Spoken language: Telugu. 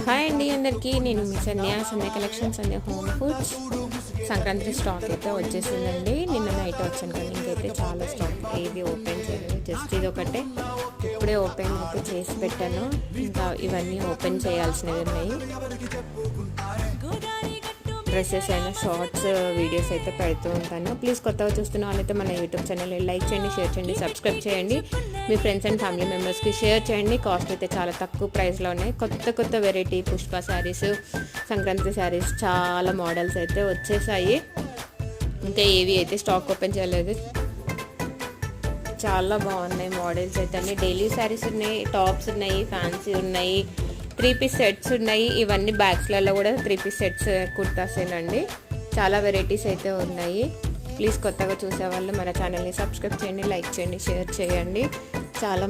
హాయ్ అండి అందరికీ, నేను మీ Sandhya collections and home foods. Sankranti stock అయితే వచ్చేసిందండి. నిన్న నైట్ వచ్చాను కానీ ఇంకైతే చాలా స్టాక్ ఏది ఓపెన్ చేయలేదు. జస్ట్ ఇది ఒకటే ఇప్పుడే ఓపెన్ అయితే చేసి పెట్టాను. ఇంకా ఇవన్నీ ఓపెన్ చేయాల్సినవి ఉన్నాయి. డ్రెస్సెస్ అయినా షార్ట్స్ వీడియోస్ అయితే పెడుతూ ఉంటాను. ప్లీజ్ కొత్తగా చూస్తున్న వాళ్ళైతే మన యూట్యూబ్ ఛానల్ని లైక్ చేయండి, షేర్ చేయండి, సబ్స్క్రైబ్ చేయండి. మీ ఫ్రెండ్స్ అండ్ ఫ్యామిలీ మెంబర్స్కి షేర్ చేయండి. కాస్ట్ అయితే చాలా తక్కువ ప్రైస్లో ఉన్నాయి. కొత్త వెరైటీ పుష్ప శారీస్, సంక్రాంతి శారీస్ చాలా మోడల్స్ అయితే వచ్చేసాయి. ఇంకా ఏవి అయితే స్టాక్ ఓపెన్ చేయలేదు. చాలా బాగున్నాయి మోడల్స్ అయితే అన్ని. డైలీ శారీస్ ఉన్నాయి, టాప్స్ ఉన్నాయి, ఫ్యాన్సీ ఉన్నాయి, 3 పీస్ సెట్స్ ఉన్నాయి. ఇవన్నీ బ్యాగ్స్లలో కూడా 3 పీస్ సెట్స్ కుర్తాసేనండి. చాలా వెరైటీస్ అయితే ఉన్నాయి. ప్లీజ్ కొత్తగా చూసే వాళ్ళు మన ఛానల్ని సబ్స్క్రైబ్ చేయండి, లైక్ చేయండి, షేర్ చేయండి. చాలా